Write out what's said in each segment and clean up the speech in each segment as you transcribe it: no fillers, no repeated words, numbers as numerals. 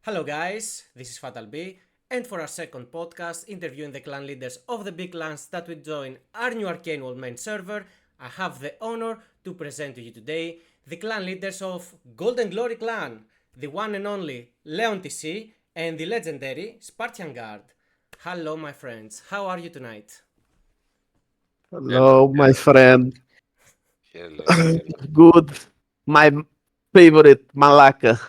Hello guys, this is Fatal B, and for our second podcast interviewing the clan leaders of the big clans that will join our new Arcane World main server, I have the honor to present to you today the clan leaders of GoldenGlory clan, the one and only LeoNTC and the legendary SpartianGuard. Hello my friends, how are you tonight? Hello, Hello, my friend. hello, hello. Good. My favorite Malacca.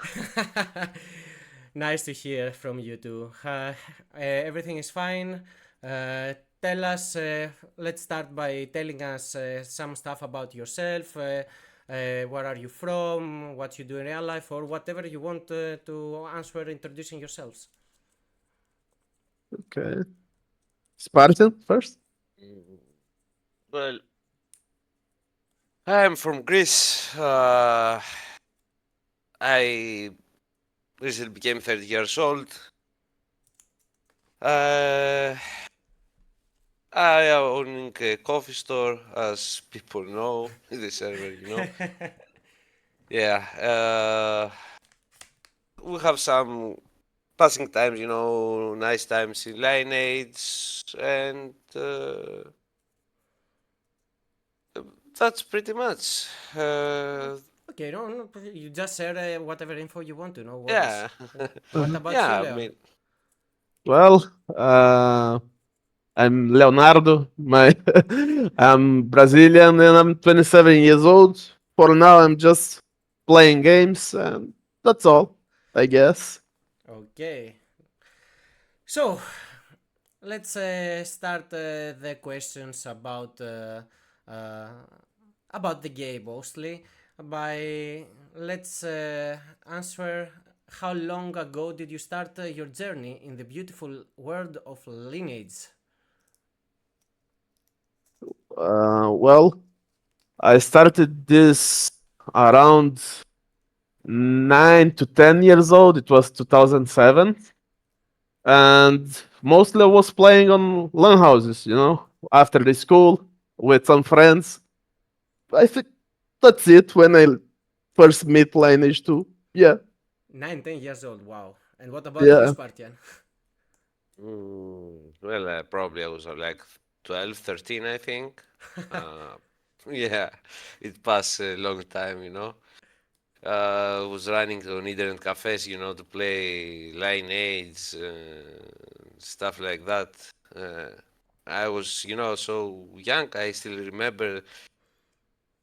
Nice to hear from you too. Everything is fine. Tell us, let's start by telling us some stuff about yourself. Where are you from? What you do in real life, or whatever you want to answer, introducing yourselves. Okay. Spartan first? Mm, Well, I'm from Greece. I recently became 30 years old. Uh, I am owning a coffee store, as people know in the server. Yeah, we have some passing times, nice times in Lineage, and that's pretty much. Okay, no, you just share whatever info you want to. No worries. Yeah. What Uh-huh. about you, Yeah, I Leon? mean, Well, I'm Leonardo. I'm Brazilian and I'm 27 years old. For now, I'm just playing games and that's all, I guess. Okay, so let's start the questions uh, about the game mostly by let's answer how long ago did you start your journey in the beautiful world of lineage? Well, I started this around 9 to 10 years old. It was 2007. And mostly I was playing on LAN houses, after the school with some friends. I think that's it when I first meet Lineage 2. Yeah, 9, 10 years old, wow. And what about you, yeah. Spartian? well, probably I was like 12, 13, I think. Uh, yeah, it passed a long time. Was running on internet cafes, to play Lineage, stuff like that. Uh, I was, so young. I still remember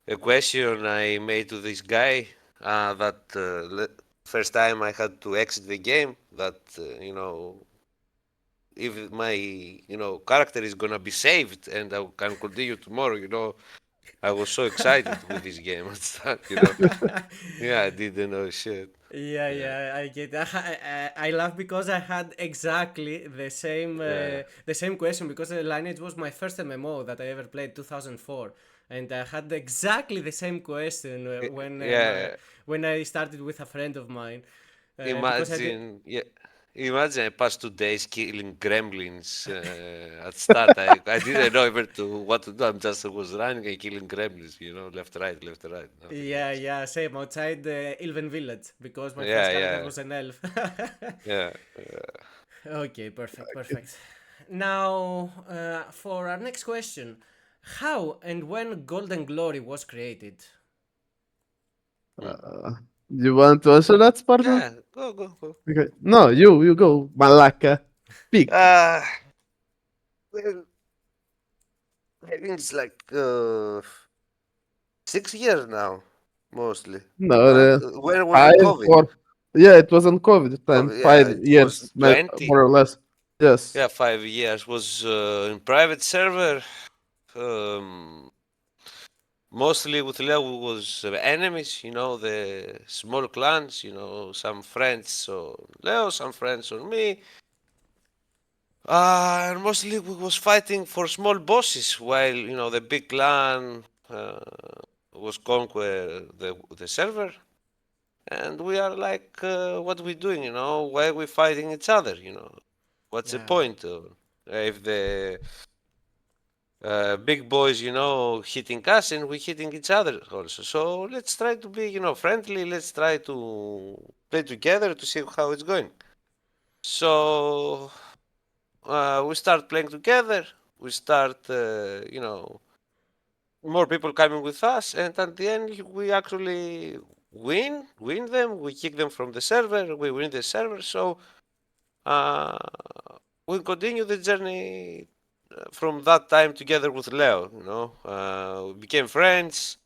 a question I made to this guy that first time I had to exit the game that, if my, character is gonna be saved and I can continue tomorrow. I was so excited with this game at start. Yeah, I didn't know shit. Yeah, Yeah, yeah, I get that. I laugh because I had exactly yeah, the same question because Lineage was my first MMO that I ever played, 2004, and I had exactly the same question yeah. when I started with a friend of mine, because I did. Imagine, yeah. Imagine I passed 2 days killing gremlins at start. I didn't know even what to do. I'm just was running and killing gremlins, left, right, left, right, nothing Yeah, else. yeah, same outside the Elven village because my first Yeah, character yeah, was an elf. yeah. Okay, perfect, perfect. Now, for our next question, how and when Golden Glory was created? Hmm. Uh, you want to answer that, Spartan? Yeah, go, go, go. Okay. No, you go. Malacca. Pick. Uh, well, I think it's like 6 years now, mostly. No, Huh? When was five it COVID? or yeah, it was on COVID time. COVID, yeah, Five it was years, 20. more or less. Yes. Yeah, 5 years. Was in private server. Um, Mostly with Leo was enemies, the small clans, some friends on Leo, some friends on me. And mostly we was fighting for small bosses while, the big clan was conquer the server. And we are like, what we doing, Why are we fighting each other? What's the Yeah, point? If the big boys, hitting us and we hitting each other also. So let's try to be, friendly. Let's try to play together to see how it's going. So we start playing together. We start, more people coming with us, and at the end we actually win them. We kick them from the server. We win the server. So uh, we continue the journey from that time together with Leo. We became friends.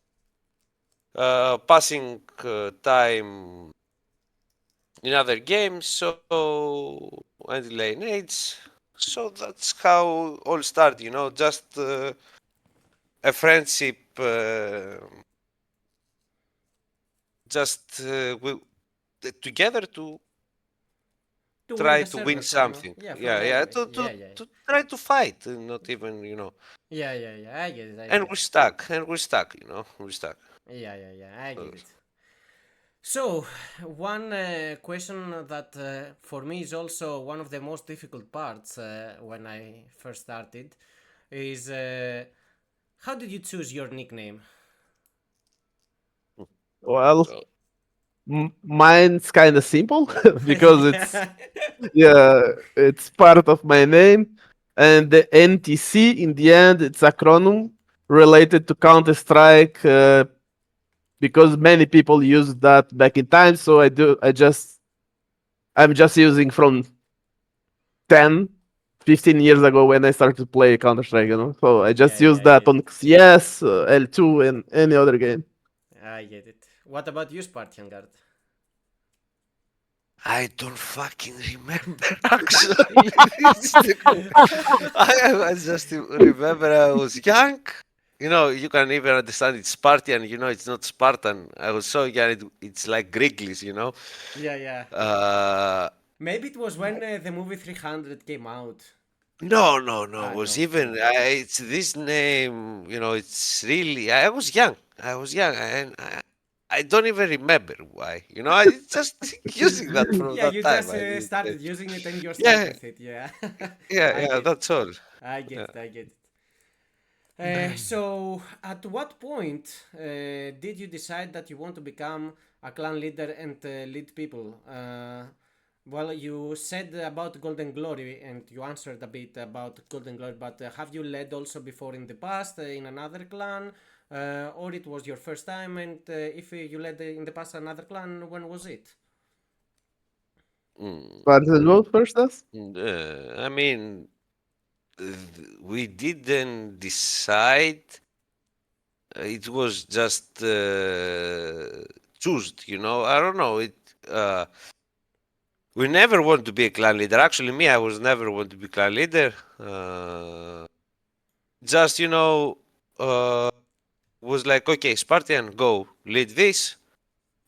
Passing time in other games. So and Lineage. So that's how all started. Just a friendship. Just we together to To win try the to win server from, something. yeah, from Yeah, the yeah. enemy. To Yeah, to yeah. to try to fight, not even. Yeah, yeah, yeah. I get it. I And get we it. stuck. And we stuck. We stuck. Yeah, yeah, yeah. I Uh, get it. So, one question that for me is also one of the most difficult parts when I first started is how did you choose your nickname? Well, well, mine's kind of simple because yeah, it's part of my name, and the NTC in the end it's acronym related to Counter Strike because many people used that back in time. So I'm just using from 10, 15 years ago when I started to play Counter Strike. So I Yeah, just yeah, use I that get on it. CS, L2, and any other game. I get it. What about you, Spartian Guard? I don't fucking remember actually. I just remember I was young. You can even understand it's Spartan. It's not Spartan. I was so young. It's like Griggly's. Yeah, yeah. Uh, Maybe it was when the movie 300 came out. no, no, no. Ah, It was no. even. It's this name. It's really. I was young. I was young, and I don't even remember why. I just using that from Yeah, that you time. just started using it and you're stuck Yeah, with it. Yeah. yeah, I yeah. get it. That's all. I get Yeah. it. I get it. So, at what point did you decide that you want to become a clan leader and lead people? Well, you said about Golden Glory and you answered a bit about Golden Glory, but have you led also before in the past in another clan? Or it was your first time? And if you led in the past another clan, when was it? Mm, But go first, us. I mean, we didn't decide. It was just chosen. I don't know. Uh, we never want to be a clan leader. Actually, me, I was never want to be clan leader. Just was like, okay, Spartan, go lead this.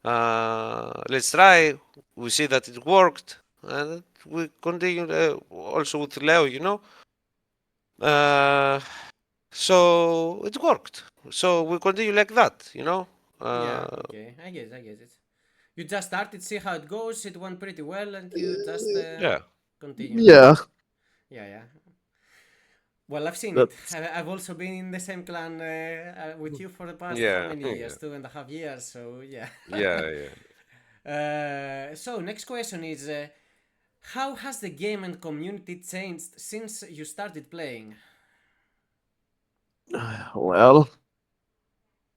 Let's try. We see that it worked, and we continue also with Leo. Uh, so it worked. So we continue like that. Yeah, Uh, okay. I guess, I guess it. You just started, see how it goes, it went pretty well, and you just yeah. continued with Yeah, it. Yeah, yeah. Well, I've seen it. that's I've also been in the same clan with you for the past how Yeah, many yeah, years? 2.5 years, so yeah. yeah, yeah. So, next question is how has the game and community changed since you started playing? well.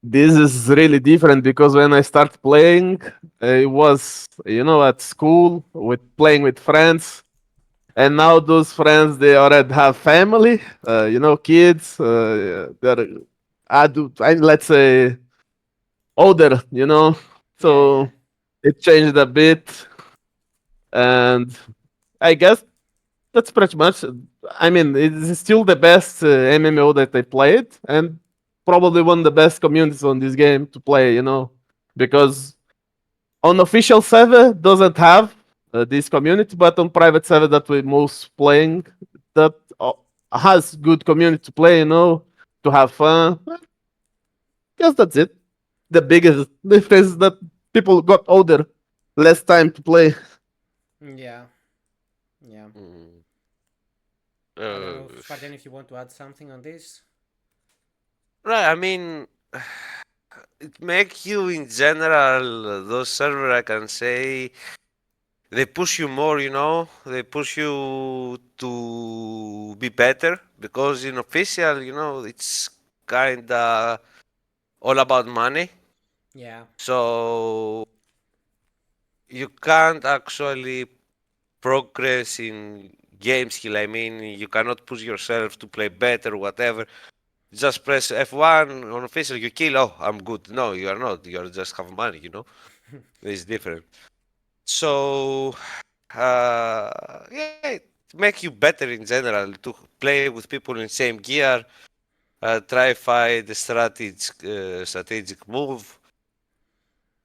This is really different because when I start playing, it was at school with playing with friends, and now those friends they already have family, kids. They're adult, let's say older, Yeah, yeah. so it changed a bit, and I guess that's pretty much. I mean, it's still the best MMO that I played, and probably one of the best communities on this game to play. Because on official server doesn't have this community, but on private server that we most playing, that has good community to play. To have fun. I guess that's it. The biggest difference is that people got older, less time to play. Yeah, yeah. Mm. I don't know, Uh, Spartan, if you want to add something on this. right. I mean, it make you in general those server. I can say they push you more, you know. They push you to be better because in official, you know, it's kinda all about money. Yeah. So you can't actually progress in game skill. I mean, you cannot push yourself to play better, whatever. Just press F1 on official, you kill. Oh, I'm good. No, you are not. You are just have money. You know, it's different. So, yeah, it make you better in general to play with people in same gear. Try find the strategic move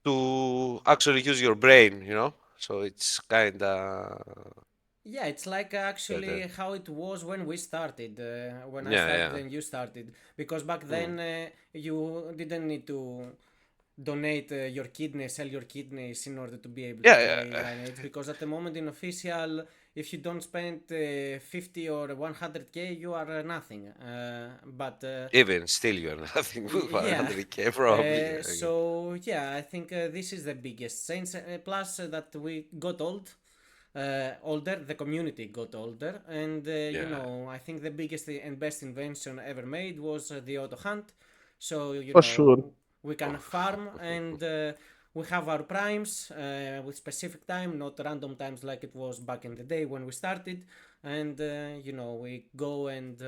to actually use your brain. You know, so it's kinda Yeah, it's like better. actually how it was when we started, when I Yeah, started yeah. and you started. Because back Mm. then you didn't need to donate your kidneys, sell your kidneys in order to be able to Yeah, play yeah. Lineage. Because at the moment in official, if you don't spend 50 or 100k, you are nothing. But Even still, you're nothing with yeah. 100k probably. Yeah, So yeah, I think this is the biggest change. Plus that we got older, the community got older, and yeah, I think the biggest and best invention ever made was the auto hunt. So For sure. we can farm and we have our primes with specific time, not random times like it was back in the day when we started, and we go and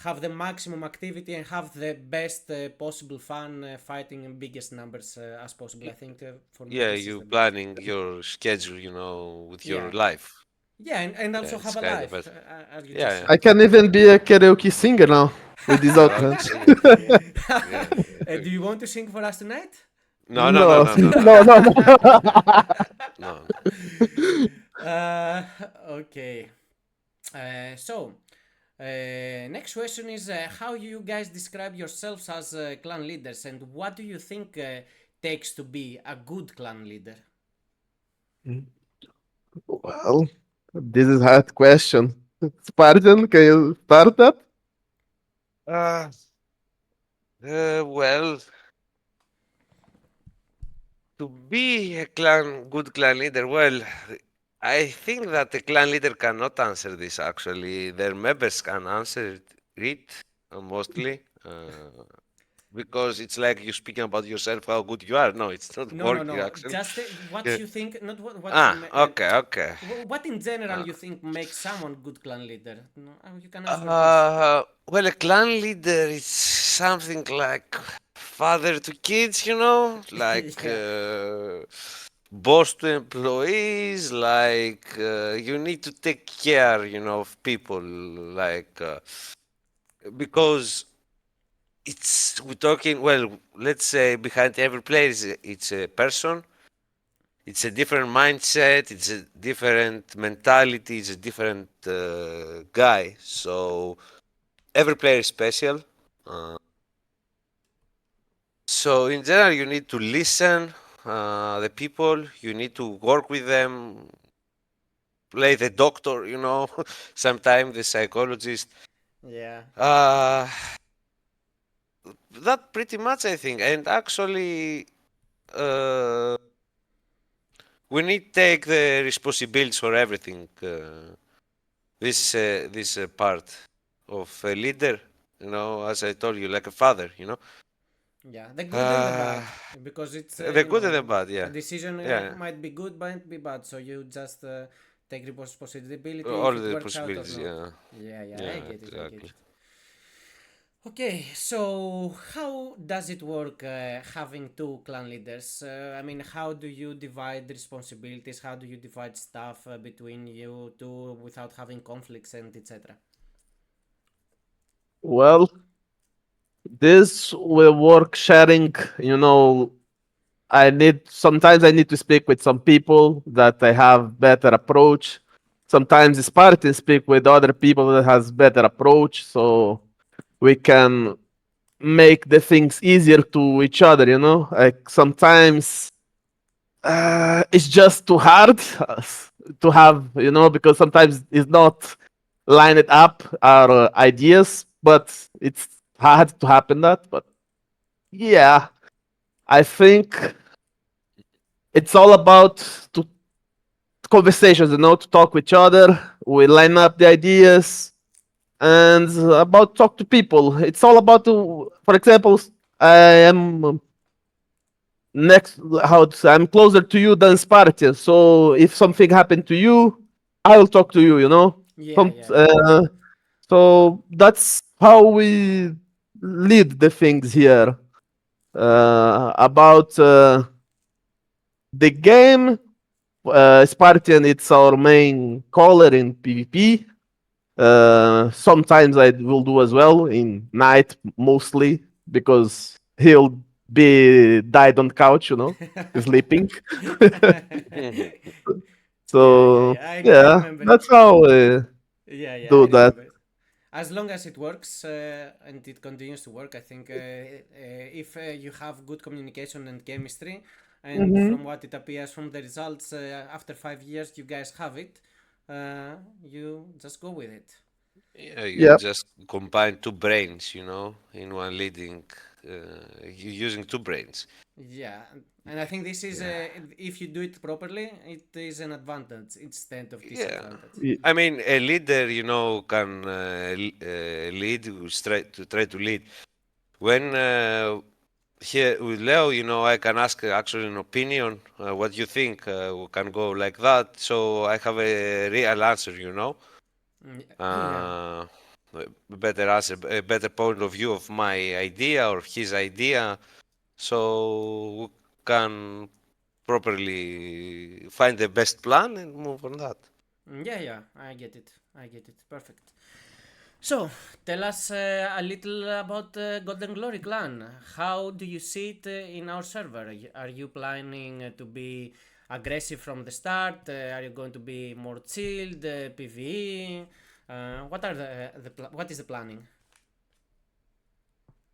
have the maximum activity and have the best possible fun fighting in biggest numbers as possible. I think for me yeah. this is You the biggest. planning your schedule, with your Yeah, life. yeah, and Yeah, also it's have a kind of life, better. as you just Yeah, said. I can even be a karaoke singer now with this yeah. Karaoke outfit. singer. Yeah. Do you want to sing for us tonight? No, no, no, No, no, no, no, no, no, no, no. no. uh, okay. Next question is how you guys describe yourselves as clan leaders, and what do you think takes to be a good clan leader? Well, this is hard question. Spartan, can you start that? Uh, well, to be a good clan leader, well, I think that the clan leader cannot answer this actually. Their members can answer it mostly. Because it's like you speaking about yourself, how good you are. No, it's not No, no, working no. actually. Just what Yeah. you think, not what Ah, okay, okay. what in general Uh, you think makes someone good clan leader. No, you can answer this. well, a clan leader is something like father to kids, like Yeah, boss to employees, like you need to take care, of people, like because we're talking, well, let's say behind every player it's a person. It's a different mindset. It's a different mentality. It's a different guy. So every player is special. Uh, so in general, you need to listen the people. You need to work with them. Play the doctor. Sometimes the psychologist. yeah, Uh, that pretty much I think. And actually, uh, we need to take the responsibilities for everything. This part of a leader, as I told you, like a father. yeah. The good and the Uh, bad, because it's the good and the bad, a yeah, decision yeah, might be good, might be bad. So you just take responsibility all if it the works out or possibilities, not. yeah, Yeah, yeah, I yeah, get it, I get exactly. it. Okay, so how does it work having two clan leaders? I mean, how do you divide responsibilities? How do you divide stuff between you two without having conflicts and etc.? Well, this will work sharing, sometimes I need to speak with some people that I have better approach. Sometimes it's Spartan speak with other people that has better approach, so we can make the things easier to each other, Like sometimes it's just too hard to have, because sometimes it's not lined up our ideas, but it's hard to happen that. But yeah, I think it's all about to conversations, to talk with each other. We line up the ideas and about talk to people. It's all about, for example, I am next, how to say, I'm closer to you than Spartan. So if something happened to you, I'll talk to you. Yeah, Some, yeah, yeah. so that's how we lead the things here. About the game, Spartan, it's our main caller in PvP. Sometimes I will do as well in night, mostly because he'll be died on couch, sleeping. Yeah, yeah, So yeah. I yeah, remember it. that's how we Yeah, yeah, I do that. remember it. As long as it works and it continues to work, I think if you have good communication and chemistry, and Hmm. from what it appears from the results, after 5 years you guys have it, you just go with it. Yeah, you Yep. just combine two brains, in one leading. You using two brains. Yeah, and I think this is Yeah. if you do it properly, it is an advantage instead of Yeah. disadvantage. Y- I mean, a leader, can lead, try to lead. When here with Leo, I can ask actually an opinion. What you think? We can go like that. So I have a real answer. Mm, yeah. Uh, a better answer, a better point of view of my idea or his idea. So we can properly find the best plan and move on that. Yeah, yeah, I get it. I get it. Perfect. So, tell us a little about Golden Glory clan. How do you see it in our server? Are you planning to be aggressive from the start? Are you going to be more chilled, PvE? What are what is the planning?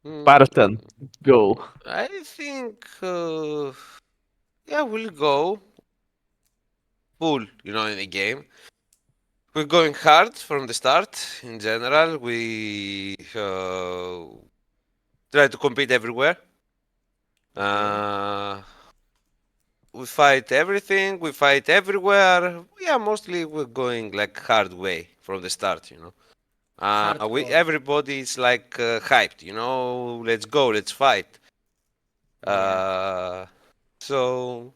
Spartan, Mm, go. I think, yeah, we'll go full, in the game. We're going hard from the start. In general, we try to compete everywhere. Okay, Uh, we fight everything. We fight everywhere. Yeah, mostly we're going like hard way from the start. We hardcore. everybody is like hyped. Let's go, let's fight. Yeah. Uh, so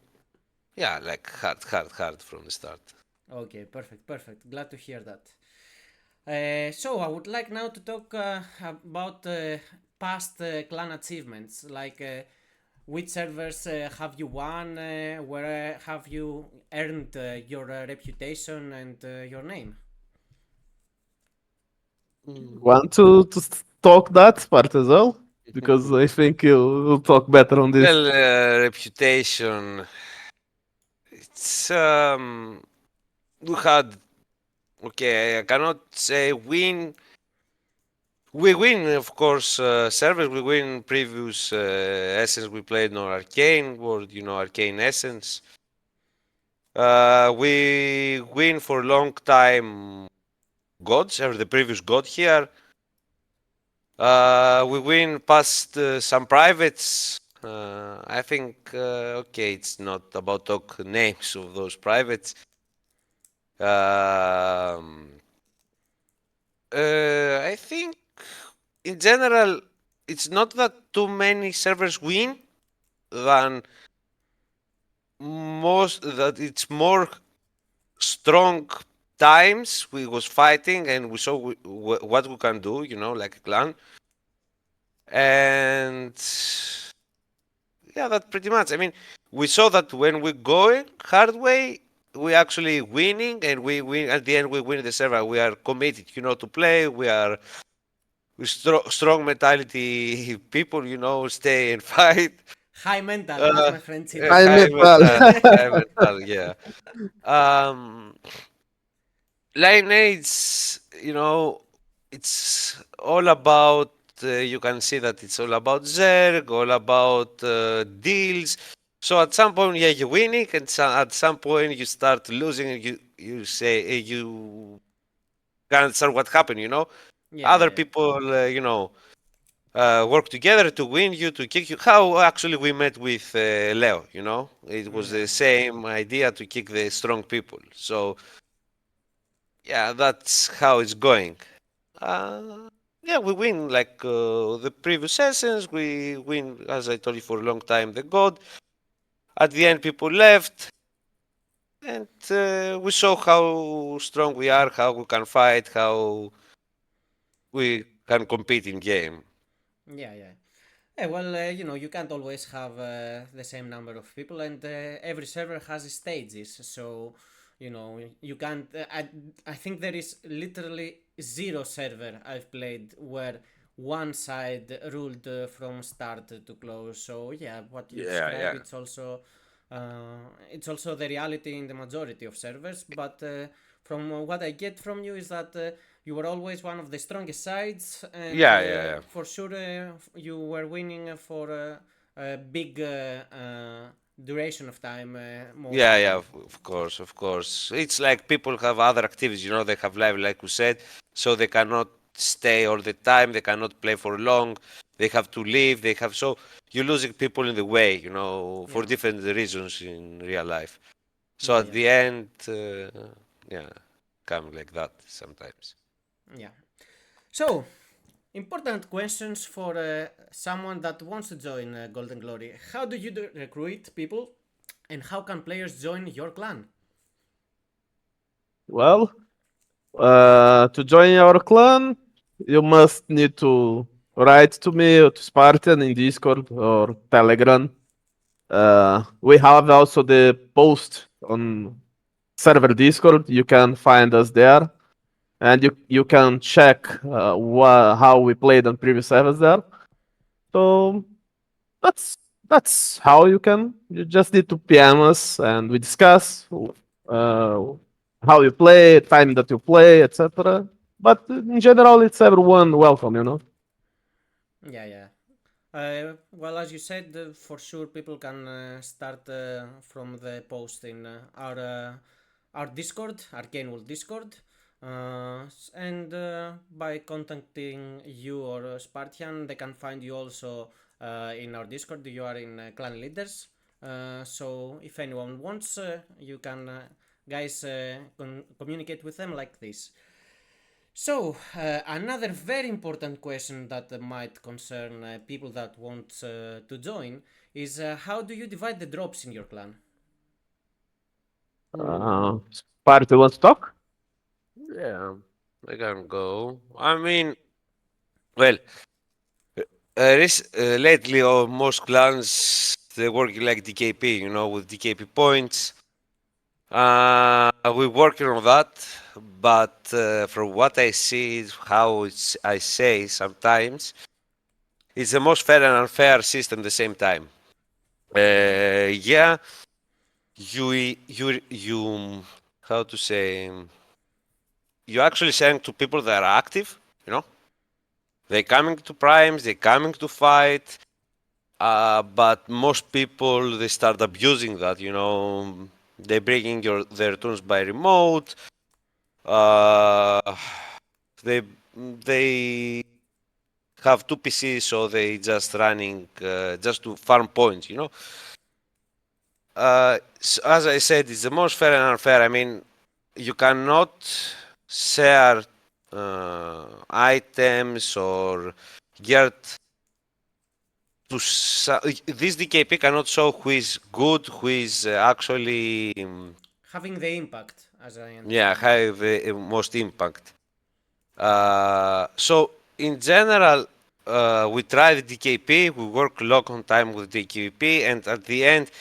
yeah, like hard, hard, hard from the start. Okay, perfect, perfect. Glad to hear that. So I would like now to talk about past clan achievements, like which servers have you won, where have you earned your reputation and your name. Mm. Want to talk that part as well? Because I think you'll talk better on this. Well, reputation. It's we had, okay. I cannot say win. We win, of course, servers. We win previous Essence we played on Arcane World. Arcane Essence. We win for a long time gods, or the previous god here. We win past some privates. I think, okay, it's not about talk names of those privates. Um, I think in general, it's not that too many servers win than most, that it's more strong times we was fighting and we saw what we can do, like a clan. And yeah, that pretty much. I mean, we saw that when we going hard way, we actually winning, and we win at the end. We win the server. We are committed, to play. We strong mentality people, stay and fight. High mental, as Uh, my friend Chino I high says. metal. mental, high mental, yeah. Um, Lineage, it's all about. You can see that it's all about Zerg, all about deals. So at some point, yeah, you're winning, and at some point you start losing, and you say you can't understand what happened. Yeah, Other yeah, people, work together to win you, to kick you. How actually we met with Leo, you know? It was Yeah. the same idea to kick the strong people. So, yeah, that's how it's going. Yeah, we win like the previous sessions. We win, as I told you, for a long time, the God. At the end, people left. And we saw how strong we are, how we can fight, how we can compete in game. Yeah, yeah. Well, you can't always have the same number of people, and every server has its stages. So, you can't. I think there is literally zero server I've played where one side ruled from start to close. So, yeah, what you Yeah, describe, yeah. it's also the reality in the majority of servers. But from what I get from you is that. You were always one of the strongest sides, and Yeah, yeah, yeah. for sure you were winning for a big duration of time most Yeah, of the yeah, time. of course, of course. It's like people have other activities, you know, they have life, like you said, so they cannot stay all the time, they cannot play for long, they have to leave, they have, so you're losing people in the way, you know, for Yeah, different reasons in real life. So yeah, at yeah, the end, yeah, come like that sometimes. yeah. So, important questions for someone that wants to join Golden Glory. How do you recruit people, and how can players join your clan? Well, to join our clan, you must need to write to me or to Spartan in Discord or Telegram. We have also the post on server Discord. You can find us there, and you can check how we played on previous servers there. So that's that's how you can. You just need to PM us, and we discuss uh, how you play, time that you play, etc. But in general, it's everyone welcome, you know. Yeah, yeah. Well, as you said, for sure people can start from the post in our Discord, Arcane World Discord, and by contacting you or Spartian, they can find you also in our Discord. You are in Clan Leaders, so if anyone wants, you can guys communicate with them like this. So, another very important question that might concern people that want to join is how do you divide the drops in your clan? Party wants to talk. Yeah, I can go. I mean, well, lately, most clans they working like DKP, you know, with DKP points. We're working on that, but from what I see, I say sometimes, it's the most fair and unfair system at the same time. Yeah, you, how to say, you actually saying to people that are active, you know, they coming to primes, they coming to fight, but most people they start abusing that, you know, they bringing their turns by remote. Uh, they they have two PCs, so they just running just to farm points. You know, as I said, it's the most fair and unfair. I mean, you cannot share items or get to this DKP cannot show who is good, who is actually Having the impact, as I yeah understand. have the most impact. So in general, we try the DKP. We work a long time with DKP, and at the end,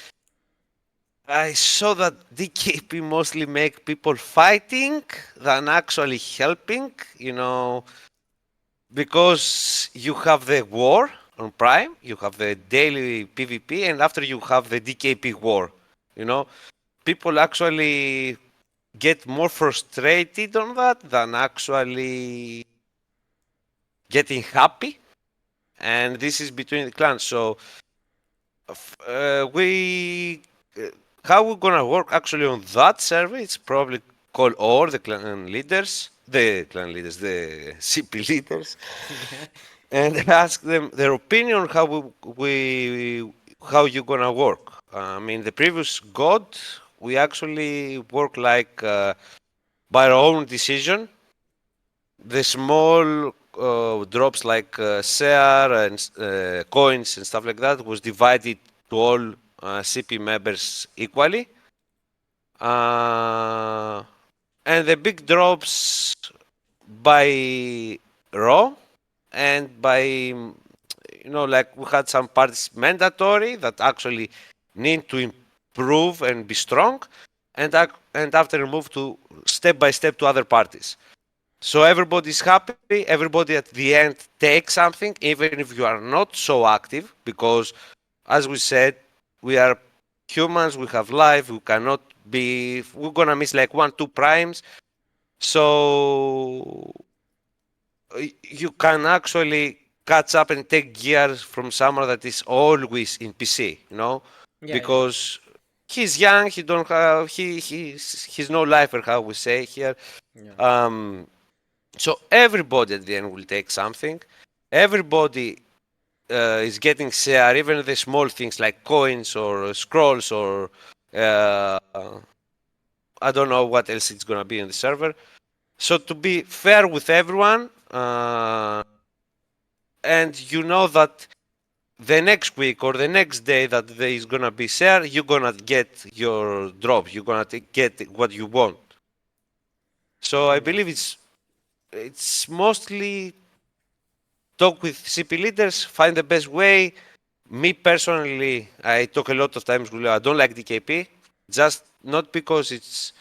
I saw that DKP mostly make people fighting than actually helping. You know, because you have the war on Prime, you have the daily PvP, and after you have the DKP war. You know, people actually get more frustrated on that than actually getting happy, and this is between the clans. So we how we're gonna work actually on that server? It's probably call all the clan leaders, the CP leaders, Yeah. and ask them their opinion on how how you gonna work. I mean, the previous god, we actually work like by our own decision. The small drops like share and coins and stuff like that was divided to all CP members equally. Uh, and the big drops by raw and by like we had some parts mandatory that actually need to improve and be strong, and after move to step by step to other parties. So everybody's happy. Everybody at the end takes something, even if you are not so active, because as we said, we are humans. We have life. We cannot be. We're gonna miss like one, two primes. So you can actually catch up and take gears from someone that is always in PC, Yeah, yeah, because he's young. He don't have. He's no lifer, how we say here. yeah, Um, so everybody at the end will take something. Everybody is getting share, even the small things like coins or scrolls or uh, I don't know what else it's gonna be in the server. So to be fair with everyone, and you know that the next week or the next day that there is gonna be share, you're gonna get your drop. You're gonna get what you want. So I yeah, believe it's mostly talk with CP leaders, find the best way. Me personally, I talk a lot of times with I don't like DKP, just not because it's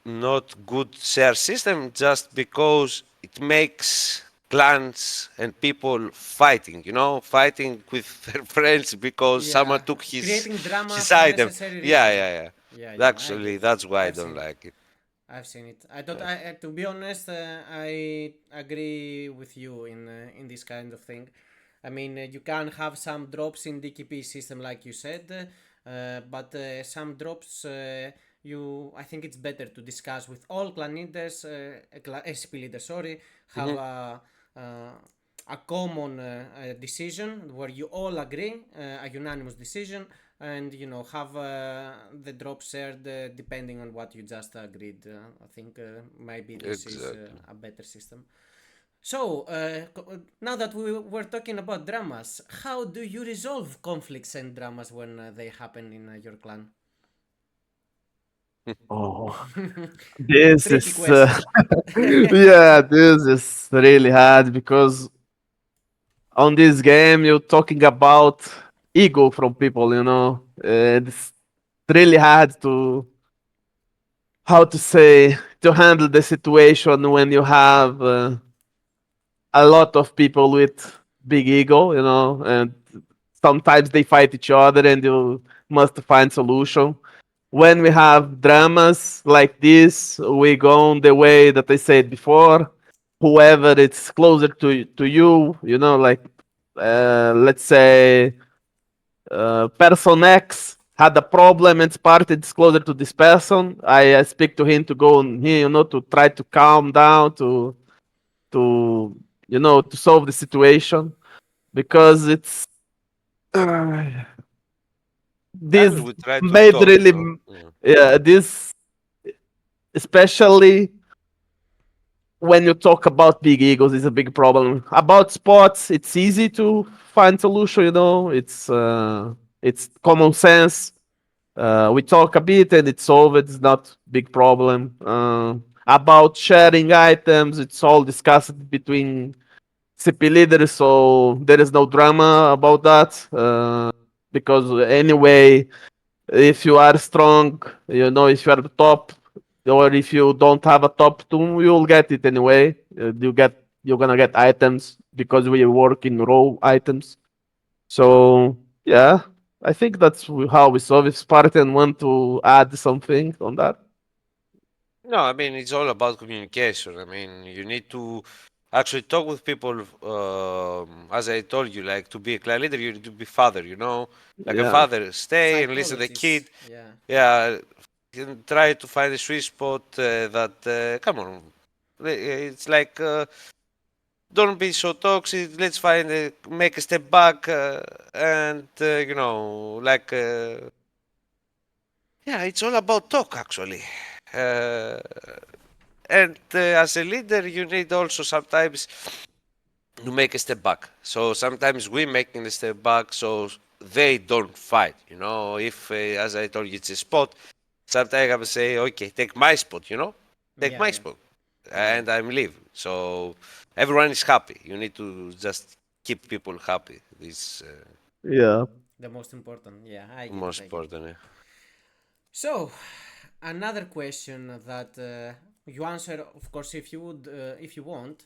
not good share system, just because it makes clans and people fighting, fighting with their friends because someone yeah. took Creating drama his for item. unnecessary Yeah, reason. yeah, yeah. Yeah, yeah. I Actually, get you. that's why I I've don't seen it. like it. I've seen it. I don't. Yeah. To be honest, I agree with you in this kind of thing. I mean, you can have some drops in DKP system, like you said, but some drops I think it's better to discuss with all clan leaders, SCP leaders. Sorry, have Hmm. uh, a common decision where you all agree, a unanimous decision, and have the drop shared depending on what you just agreed. I think maybe this is Exactly. a better system. So now that we were talking about dramas, how do you resolve conflicts and dramas when they happen in your clan? Oh, this Tricky is question. yeah, this is really hard because on this game you're talking about ego from people, it's really hard to how to say to handle the situation when you have a lot of people with big ego, and sometimes they fight each other and you must find solution. When we have dramas like this, we go on the way that I said before. Whoever is closer to you, like let's say person X had a problem and Spartan is closer to this person. I speak to him to go on here, to try to calm down, to to solve the situation because it's uh, I this mean, we try to made talk, really Yeah. yeah, this especially when you talk about big egos is a big problem. About sports, it's easy to find solution, it's common sense. We talk a bit and it's solved. It's not big problem. About sharing items, it's all discussed between CP leaders, so there is no drama about that. Because anyway, if you are strong, if you are top, or if you don't have a top two, you'll get it anyway. You're gonna get items because we work in raw items. So yeah, I think that's how we solve. If Spartan want to add something on that, No, I mean, it's all about communication. I mean, you need to actually talk with people. As I told you, like to be a clan leader, you need to be father. Like a yeah, father, stay and listen to the Psychologists, kid. yeah. Yeah, and try to find a sweet spot that. Come on, it's like don't be so toxic. Let's find make a step back and like yeah, it's all about talk actually. Uh, and as a leader, you need also sometimes to make a step back. So sometimes we making a step back so they don't fight. If as I told you, it's a spot. Sometimes I will say, okay, take my spot. Take Yeah, my yeah, spot, yeah, and I'm leave. So everyone is happy. You need to just keep people happy. This Yeah. the most important. Yeah, I get it, most I get it. important. Yeah. So, another question that you answer, of course, if you would, if you want.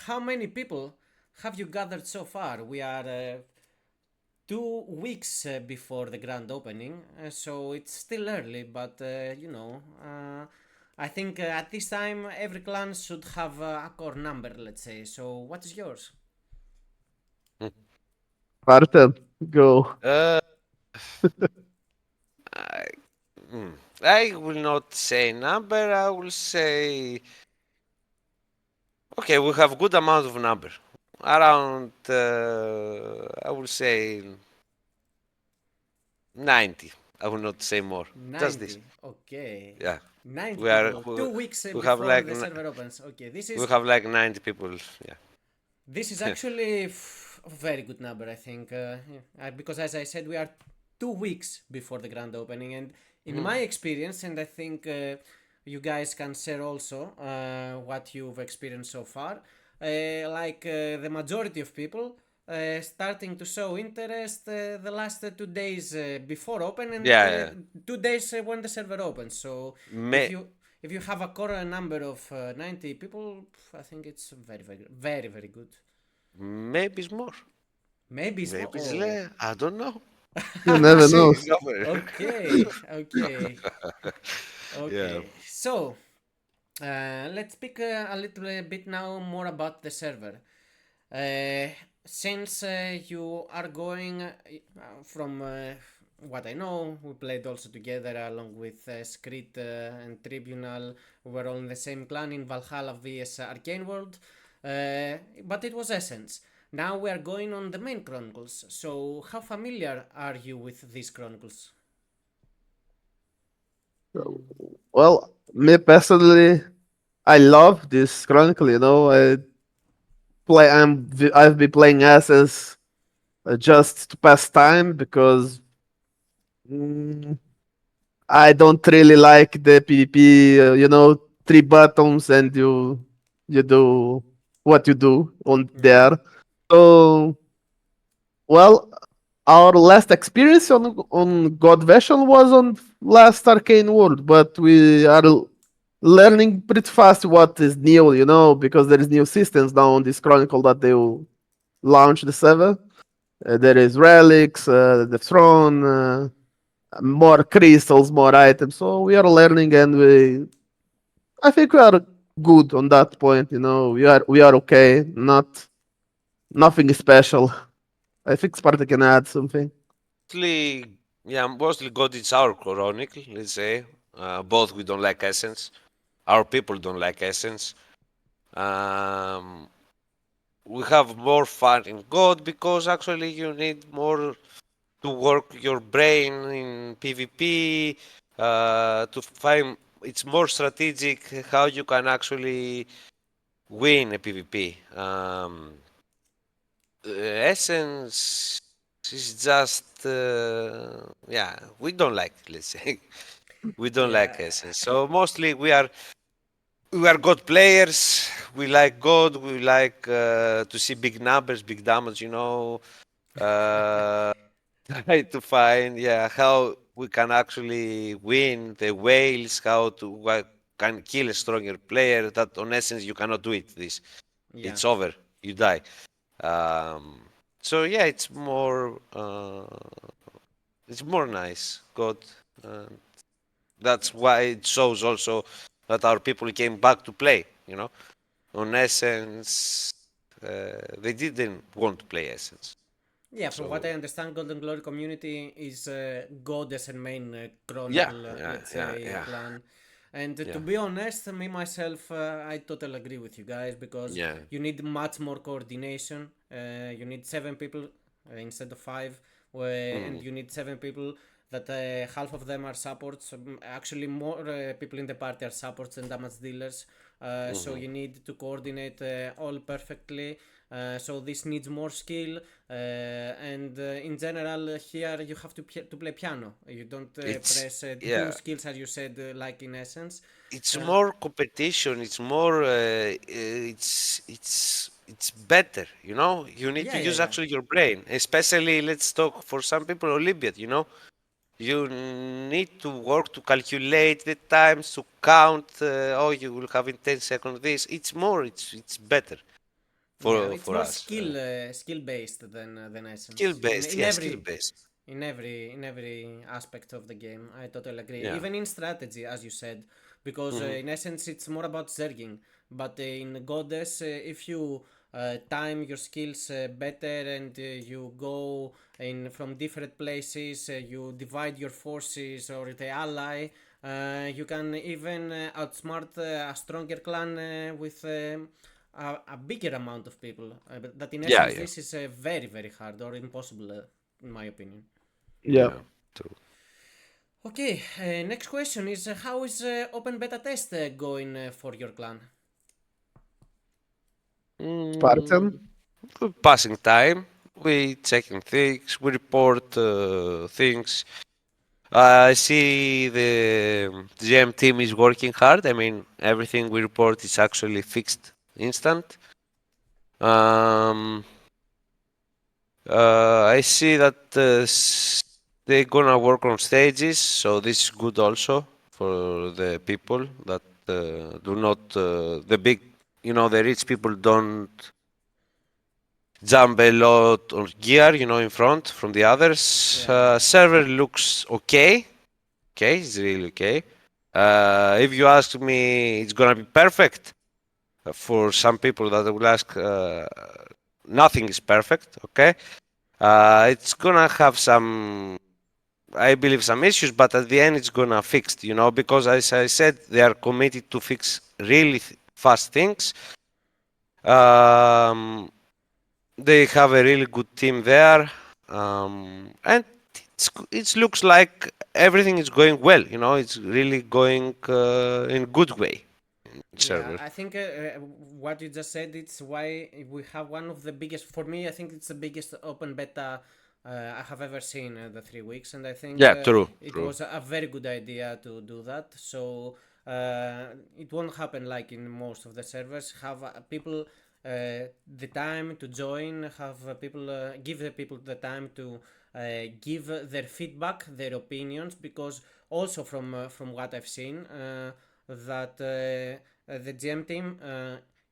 How many people have you gathered so far? We are 2 weeks before the grand opening, so it's still early, but I think at this time every clan should have a core number, let's say. So, what is yours? Spartan, go. Uh, I, I will not say number. I will say okay. We have good amount of number. Around I will say 90. I will not say more. Just this. 90. Okay. Yeah. 90 We are people. 2 weeks we have before like the server opens. Okay, this we is have like 90 people. this is actually a very good number, I think, because as I said, we are 2 weeks before the grand opening, and in my experience, and I think you guys can share also what you've experienced so far. The majority of people starting to show interest the last 2 days before open and Yeah. Yeah. 2 days when the server opens. So if May, you if you have a core number of 90 people, I think it's very, very, very, very good. maybe it's more. Maybe it's more. Maybe it's Oh. less. I don't know. You We'll never see. know. Okay, okay, Yeah. okay. So, let's speak a little bit now more about the server. Uh, since you are going from what I know, we played also together along with Skrit and Tribunal. We were all in the same clan in Valhalla vs Arcane World, but it was Essence. Now we are going on the main chronicles. So, how familiar are you with these chronicles? Well, me personally, I love this Chronicle. I've been playing Essence just to pass time because mm, I don't really like the PvP. Three buttons and you do what you do on Yeah, there. So, well, our last experience on God Vessel was on last Arcane World, but we are learning pretty fast what is new, because there is new systems now on this Chronicle that they will launch the server. There is relics, the throne, more crystals, more items. So we are learning, and I think we are good on that point. We are okay. Nothing special. I think Sparta can add something. Mostly, yeah, mostly God is our chronicle, let's say. Both we don't like Essence. Our people don't like Essence. Um, we have more fun in God because actually you need more to work your brain in PvP, to find it's more strategic how you can actually win a PvP. Essence is just yeah, we don't like it, let's say. We don't yeah, like Essence. So mostly we are God players. We like God. We like to see big numbers, big damage. Uh, try to find how we can actually win the whales. How to can kill a stronger player. That on Essence you cannot do it. This yeah. it's over. You die. Um, so yeah, it's more nice. God. Uh, that's why it shows also that our people came back to play. On Essence, they didn't want to play Essence. Yeah, from what So I understand, Golden Glory community is Goddess and main yeah, Chronicle, yeah, let's yeah, say, yeah. clan. And to Yeah. be honest, me myself, I totally agree with you guys because Yeah. you need much more coordination. You need 7 people instead of five, and Mm. you need 7 people that half of them are supports. Actually, more people in the party are supports and damage dealers. So Mm-hmm. you need to coordinate all perfectly. So this needs more skill, and in general, here you have to play piano. You don't It's press two yeah. skills as you said, like in essence. It's Uh, more competition. It's more. It's better. You know. You need yeah, to yeah, use yeah, actually your brain. Especially, let's talk for some people, Olympiad. You know. You need to work to calculate the times to count. Oh, you will have in 10 seconds this. It's more. It's better yeah. for It's for more us. skill based than Skill essence. based. Yeah, skill based. In every aspect of the game, I totally agree. Yeah. Even in strategy, as you said, because Hmm. in essence it's more about zerging. But in Goddess, if you time your skills better and you go in from different places, you divide your forces or the ally. You can even outsmart a stronger clan with a bigger amount of people. But that in Yeah. essence, Yeah. this is very hard or impossible, in my opinion. Yeah. Yeah. True. Okay, next question is how is open beta test going for your clan? Mm, Spartan. we're passing time. We checking things. We report things. I see the GM team is working hard. I mean, everything we report is actually fixed instant. Um, I see that they're gonna work on stages, so this is good also for the people that do not the big, the rich people don't jump a lot on gear, in front from the others. Yeah, yeah, Server looks okay. Okay, it's really okay. If you ask me, it's gonna be perfect. For some people that will ask, nothing is perfect. Okay, it's gonna have some, I believe, some issues, but at the end, it's gonna fix. Because as I said, they are committed to fix really fast things. Um, they have a really good team there, and it looks like everything is going well. It's really going in good way in yeah. server. I think what you just said it's why we have one of the biggest. For me, I think it's the biggest open beta I have ever seen the 3 weeks, and I think Yeah, true, it true. was a very good idea to do that. So it won't happen like in most of the servers. Have people the time to join. Have people give the people the time to give their feedback, their opinions, because also from what I've seen. That the GM team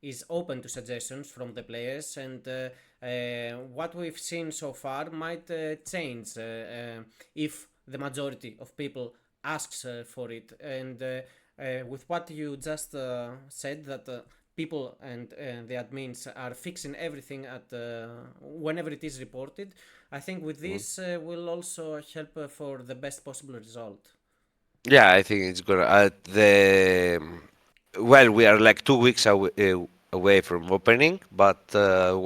is open to suggestions from the players, and what we've seen so far might change if the majority of people asks for it. And with what you just said, that people and the admins are fixing everything at whenever it is reported, I think with Mhm. this will also help for the best possible result. Yeah, I think it's gonna the well, we are like 2 weeks away from opening, but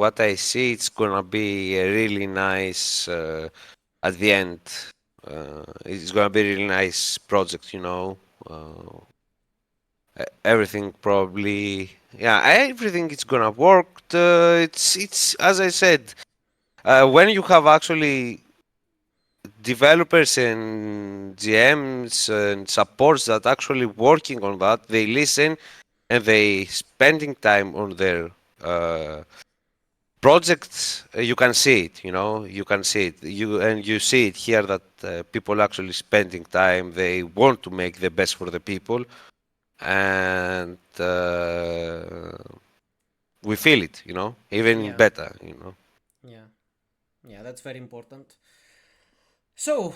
what I see, it's gonna be a really nice at the end. It's gonna be a really nice project. Everything probably, yeah, everything is gonna work. It's as I said, when you have actually developers and GMs and supports that actually working on that, they listen and they spending time on their projects. You can see it, you can see it. You see it here that people actually spending time. They want to make the best for the people, and we feel it, even Yeah, better. yeah, yeah. That's very important. So,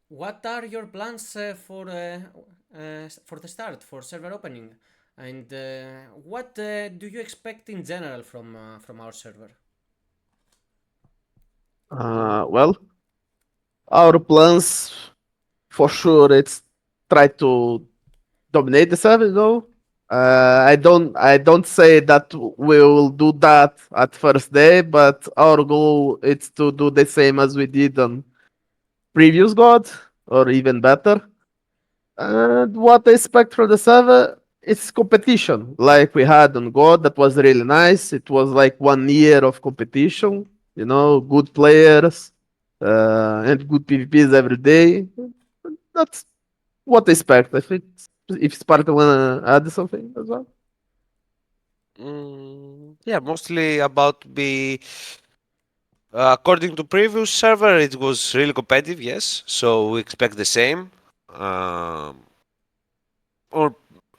what are your plans for the start for server opening, and what do you expect in general from our server? Well, our plans for sure it's try to dominate the server, no. I don't say that we will do that at first day, but our goal is to do the same as we did on previous God, or even better. And what I expect from the server is competition, like we had on God. That was really nice. It was like 1 year of competition, good players, and good PvPs every day. That's what I expect. I think if Sparta wanna add something as well. Yeah, mostly about be according to previous server, it was really competitive. Yes, so we expect the same. Um, or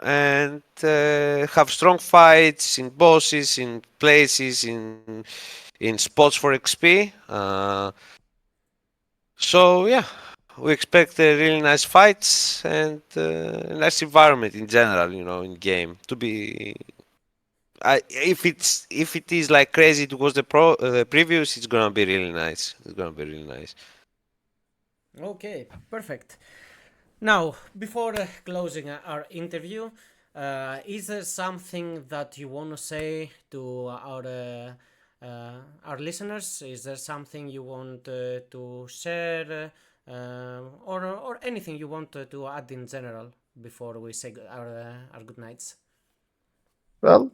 and have strong fights in bosses, in places, in spots for XP. So yeah, we expect really nice fights and a nice environment in general. In game to be. If it is like crazy, it was the previous. It's gonna be really nice. It's gonna be really nice. Okay, perfect. Now, before closing our interview, is there something that you want to say to our listeners? Is there something you want to share, or anything you want to add in general before we say our good nights? Well,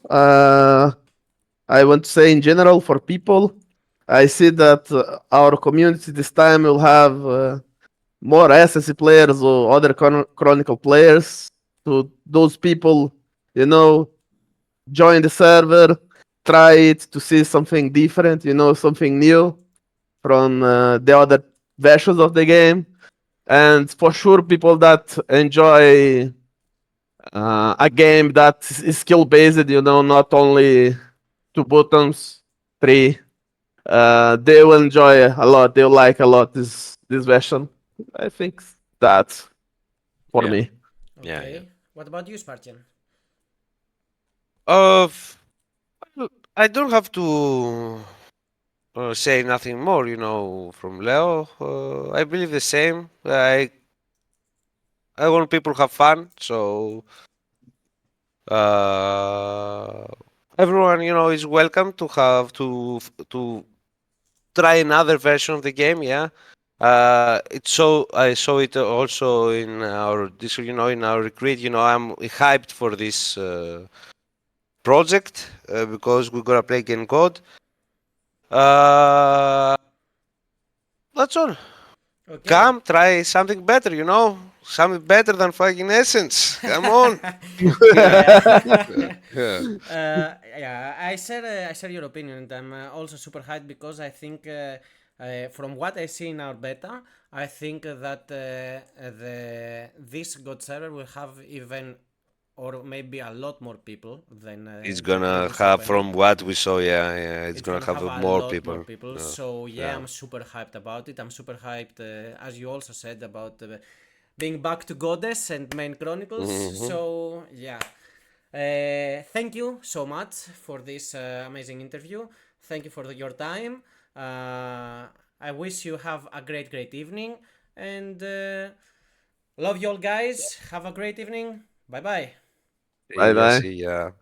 I want to say in general for people, I see that our community this time will have more SSC players or other Chronicle players. So those people, you know, join the server, try it to see something different, something new from the other versions of the game. And for sure, people that enjoy a game that is skill based, not only two buttons, three. They will enjoy a lot. They'll like a lot this version. I think that's for Yeah, me. yeah. Okay. What about you, Spartian? Of I don't have to say nothing more. From Leo, I believe the same. I want people to have fun, so uh, everyone is welcome to have to try another version of the game. Yeah. I saw it also in our this in our recruit. I'm hyped for this project because we're gonna play again God. Uh, that's all. Okay. Come, try something better. Something better than fucking Essence. Come on. Yeah. Yeah. Yeah, I share your opinion, and I'm also super hyped because I think from what I see in our beta, I think that the this God server will have even or maybe a lot more people It's than the gonna previous have, opening. from what we saw, yeah, it's It's gonna gonna have have a more lot more people. people. Yeah, So yeah, yeah, I'm super hyped about it. I'm super hyped, as you also said about being back to Goddess and Main Chronicles. hmm So yeah, thank you so much for this amazing interview. Thank you for your time. I wish you have a great evening and love you all, guys. Have a great evening. Bye bye. Bye bye. See ya.